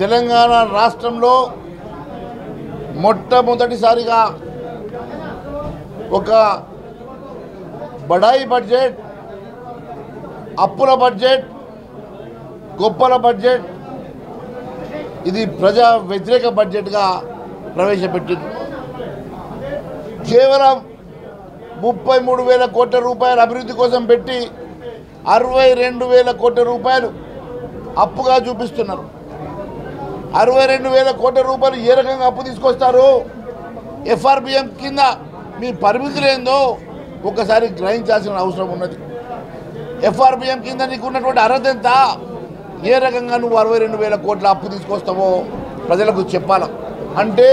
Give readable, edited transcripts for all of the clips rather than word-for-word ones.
తెలంగాణ రాష్ట్రంలో మొట్టమొదటిసారిగా ఒక బడాయి బడ్జెట్, అప్పుల బడ్జెట్, గొప్పల బడ్జెట్, ఇది ప్రజా వ్యతిరేక బడ్జెట్గా ప్రవేశపెట్టింది. కేవలం 33,000 కోట్ల రూపాయల అభివృద్ధి కోసం పెట్టి 62,000 కోట్ల రూపాయలు అప్పుగా చూపిస్తున్నారు. 62,000 కోట్ల రూపాయలు ఏ రకంగా అప్పు తీసుకొస్తారు? ఎఫ్ఆర్బిఎం కింద మీ పరిమితులు ఏందో ఒకసారి గ్రహించాల్సిన అవసరం ఉన్నది. ఎఫ్ఆర్బిఎం కింద నీకు ఉన్నటువంటి అర్హత ఎంత? ఏ రకంగా నువ్వు 62,000 కోట్ల అప్పు తీసుకొస్తావో ప్రజలకు చెప్పాల. అంటే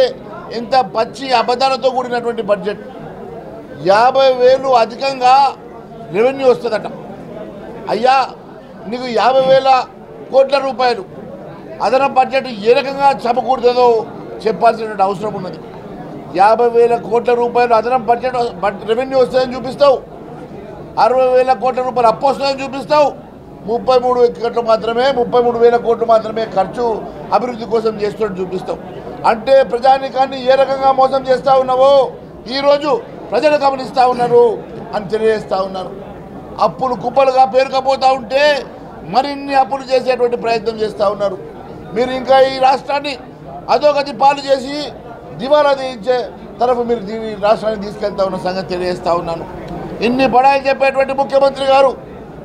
ఇంత పచ్చి అబద్ధాలతో కూడినటువంటి బడ్జెట్. 50,000 అధికంగా రెవెన్యూ వస్తుందట. అయ్యా, నీకు 50,000 కోట్ల రూపాయలు అదనపు బడ్జెట్ ఏ రకంగా సమకూరుతుందో చెప్పాల్సినటువంటి అవసరం ఉన్నది. 50,000 కోట్ల రూపాయలు అదనపు బడ్జెట్ రెవెన్యూ వస్తుందని చూపిస్తావు, 60,000 కోట్ల రూపాయలు అప్పు వస్తుందని చూపిస్తావు, 33,000 కోట్లు మాత్రమే ఖర్చు అభివృద్ధి కోసం చేస్తున్నట్టు చూపిస్తావు. అంటే ప్రజానికాన్ని ఏ రకంగా మోసం చేస్తూ ఉన్నావో ఈరోజు ప్రజలు గమనిస్తూ ఉన్నారు అని తెలియజేస్తూ ఉన్నారు. అప్పులు కుప్పలుగా పేరుకపోతూ ఉంటే మరిన్ని అప్పులు చేసేటువంటి ప్రయత్నం చేస్తూ ఉన్నారు. మీరు ఇంకా ఈ రాష్ట్రాన్ని అధోగతి పాలు చేసి దివాలా తీయించే తరఫు మీరు ఈ రాష్ట్రాన్ని తీసుకెళ్తా ఉన్న సంగతి తెలియజేస్తూ ఉన్నాను. ఇన్ని బడాయిలు చెప్పేటువంటి ముఖ్యమంత్రి గారు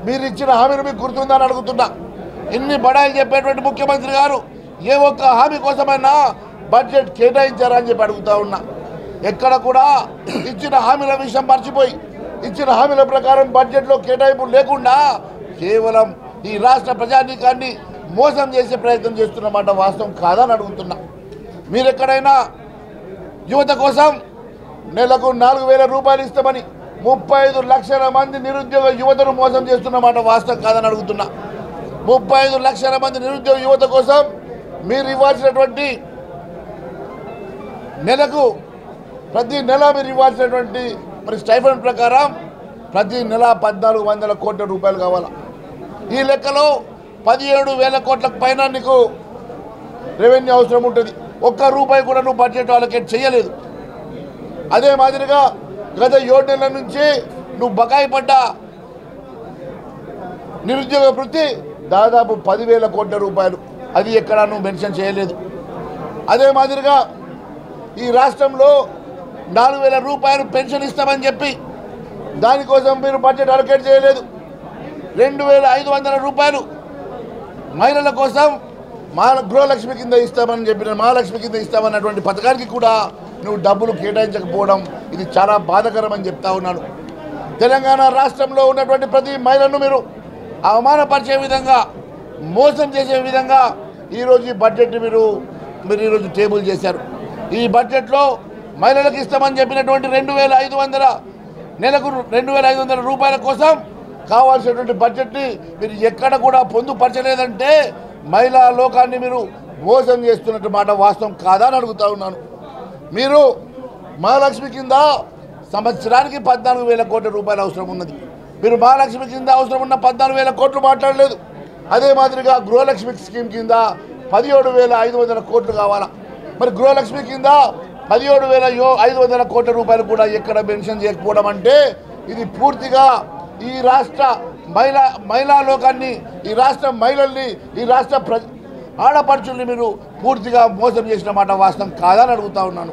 మీరు ఇచ్చిన హామీలు మీకు గుర్తుందని అడుగుతున్నా. ఇన్ని బడాయిలు చెప్పేటువంటి ముఖ్యమంత్రి గారు ఏ ఒక్క హామీ కోసమైనా బడ్జెట్ కేటాయించారా అని చెప్పి అడుగుతూ ఉన్నా. ఎక్కడ కూడా ఇచ్చిన హామీల విషయం మర్చిపోయి ఇచ్చిన హామీల ప్రకారం బడ్జెట్లో కేటాయింపులు లేకుండా కేవలం ఈ రాష్ట్ర ప్రజానీకాన్ని మోసం చేసే ప్రయత్నం చేస్తున్నమాట వాస్తవం కాదని అడుగుతున్నా. మీరు ఎక్కడైనా యువత కోసం నెలకు 4,000 రూపాయలు ఇస్తామని 35 లక్షల మంది నిరుద్యోగ యువతను మోసం చేస్తున్నమాట వాస్తవం కాదని అడుగుతున్నా. 35 లక్షల మంది నిరుద్యోగ యువత కోసం మీరు ఇవ్వాల్సినటువంటి నెలకు ప్రతి నెల మీరు ఇవ్వాల్సినటువంటి మరి స్టైఫండ్ ప్రకారం ప్రతి నెల 1,400 కోట్ల రూపాయలు కావాలా. ఈ లెక్కలో 17,000 కోట్లకు పైన నీకు రెవెన్యూ అవసరం ఉంటుంది. ఒక్క రూపాయి కూడా నువ్వు బడ్జెట్ అలొకేట్ చేయలేదు. అదే మాదిరిగా గత 7 నెలల నుంచి నువ్వు బకాయి పడ్డ నిరుద్యోగ వృత్తి దాదాపు 10,000 కోట్ల రూపాయలు, అది ఎక్కడా నువ్వు మెన్షన్ చేయలేదు. అదే మాదిరిగా ఈ రాష్ట్రంలో 4,000 రూపాయలు పెన్షన్ ఇస్తామని చెప్పి దానికోసం మీరు బడ్జెట్ అలొకేట్ చేయలేదు. 2,500 రూపాయలు మహిళల కోసం గృహలక్ష్మి కింద ఇస్తామని చెప్పిన మహాలక్ష్మి కింద ఇస్తామన్నటువంటి పథకానికి కూడా నువ్వు డబ్బులు కేటాయించకపోవడం ఇది చాలా బాధాకరం అని చెప్తా ఉన్నాను. తెలంగాణ రాష్ట్రంలో ఉన్నటువంటి ప్రతి మహిళను మీరు అవమానపరిచే విధంగా, మోసం చేసే విధంగా ఈరోజు ఈ బడ్జెట్ మీరు ఈరోజు టేబుల్ చేశారు. ఈ బడ్జెట్లో మహిళలకు ఇస్తామని చెప్పినటువంటి 2,500 నెలకు 2,500 రూపాయల కోసం కావాల్సినటువంటి బడ్జెట్ని మీరు ఎక్కడ కూడా పొందుపరచలేదంటే మహిళా లోకాన్ని మీరు మోసం చేస్తున్నట్టు మాట వాస్తవం కాదా అని అడుగుతా ఉన్నాను. మీరు మహాలక్ష్మి కింద సంవత్సరానికి 14,000 కోట్ల రూపాయలు అవసరం ఉన్నది. మీరు మహాలక్ష్మి కింద అవసరం ఉన్న 14,000 కోట్లు మాట్లాడలేదు. అదే మాదిరిగా గృహలక్ష్మి స్కీమ్ కింద 17,500 కోట్లు కావాలా. మరి గృహలక్ష్మి కింద 17,500 కోట్ల రూపాయలు కూడా ఎక్కడ మెన్షన్ చేయకపోవడం అంటే ఇది పూర్తిగా ఈ రాష్ట్ర మహిళా లోకాన్ని, ఈ రాష్ట్ర మహిళల్ని, ఈ రాష్ట్ర ఆడపడుచుల్ని మీరు పూర్తిగా మోసం చేసిన మాట వాస్తవం కాదని అడుగుతా ఉన్నాను.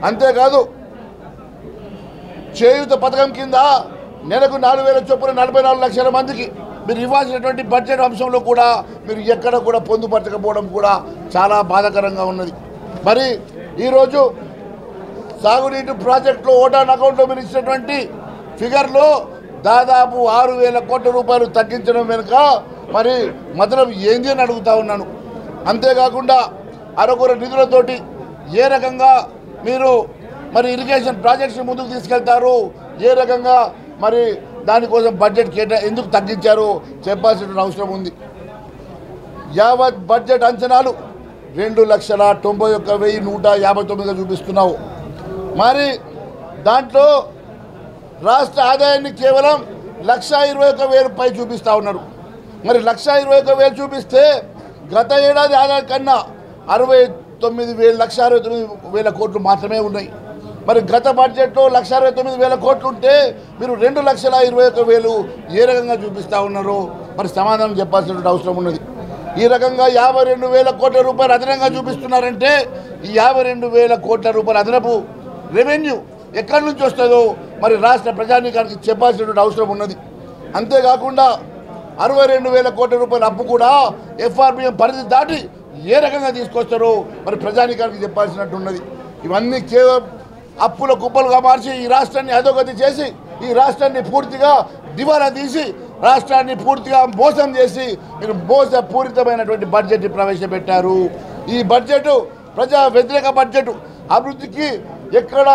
అంతేకాదు, చేయూత పథకం కింద నెలకు 4,000 చొప్పున 44 లక్షల మందికి మీరు ఇవ్వాల్సినటువంటి బడ్జెట్ అంశంలో కూడా మీరు ఎక్కడ కూడా పొందుపరచకపోవడం కూడా చాలా బాధాకరంగా ఉన్నది. మరి ఈరోజు సాగునీటి ప్రాజెక్టులో ఓటాన్ అకౌంట్లో మీరు ఇచ్చినటువంటి ఫిగర్లో దాదాపు 6,000 కోట్ల రూపాయలు తగ్గించడం వెనుక మరి మతలం ఏంది అని అడుగుతా ఉన్నాను. అంతేకాకుండా అరకొర నిధులతోటి ఏ రకంగా మీరు మరి ఇరిగేషన్ ప్రాజెక్ట్స్ ముందుకు తీసుకెళ్తారు, ఏ రకంగా మరి దానికోసం బడ్జెట్ ఎందుకు తగ్గించారు చెప్పాల్సిన అవసరం ఉంది. యావత్ బడ్జెట్ అంచనాలు 2,91,159గా చూపిస్తున్నావు. మరి దాంట్లో రాష్ట్ర ఆదాయాన్ని కేవలం 1,21,000 పై చూపిస్తూ ఉన్నారు. మరి 1,21,000 చూపిస్తే గత ఏడాది ఆదాయం కన్నా 1,69,00,000 కోట్లు మాత్రమే ఉన్నాయి. మరి గత బడ్జెట్లో 1,69,000 కోట్లు ఉంటే మీరు 2,21,000 ఏ రకంగా చూపిస్తూ ఉన్నారో మరి సమాధానం చెప్పాల్సినటువంటి అవసరం ఉన్నది. ఈ రకంగా 52,000 కోట్ల రూపాయలు అదనంగా చూపిస్తున్నారంటే ఈ 52,000 కోట్ల రూపాయల అదనపు రెవెన్యూ ఎక్కడి నుంచి వస్తుందో మరి రాష్ట్ర ప్రజానీకానికి చెప్పాల్సినటువంటి అవసరం ఉన్నది. అంతేకాకుండా 62,000 కోట్ల రూపాయల అప్పు కూడా ఎఫ్ఆర్బిఎం పరిధి దాటి ఏ రకంగా తీసుకొస్తారో మరి ప్రజానీకానికి చెప్పాల్సినట్టు ఉన్నది. ఇవన్నీ కేవలం అప్పుల కుప్పలుగా మార్చి ఈ రాష్ట్రాన్ని అధోగతి చేసి ఈ రాష్ట్రాన్ని పూర్తిగా దివాలా తీసి రాష్ట్రాన్ని పూర్తిగా మోసం చేసి మీరు మోసపూరితమైనటువంటి బడ్జెట్ ప్రవేశపెట్టారు. ఈ బడ్జెట్ ప్రజా వ్యతిరేక బడ్జెట్, అభివృద్ధికి ఎక్కడ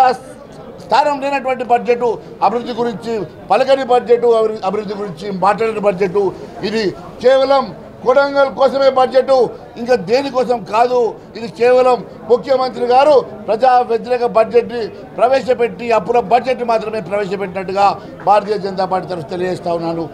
స్థానం లేనటువంటి బడ్జెట్, అభివృద్ధి గురించి పలకని బడ్జెట్, అభివృద్ధి గురించి మాట్లాడని బడ్జెట్. ఇది కేవలం కొడంగల్ కోసమే బడ్జెట్, ఇంకా దేనికోసం కాదు. ఇది కేవలం ముఖ్యమంత్రి గారు ప్రజా వ్యతిరేక బడ్జెట్ని ప్రవేశపెట్టి అప్పుల బడ్జెట్ మాత్రమే ప్రవేశపెట్టినట్టుగా భారతీయ జనతా పార్టీ తరఫు తెలియజేస్తా ఉన్నాను.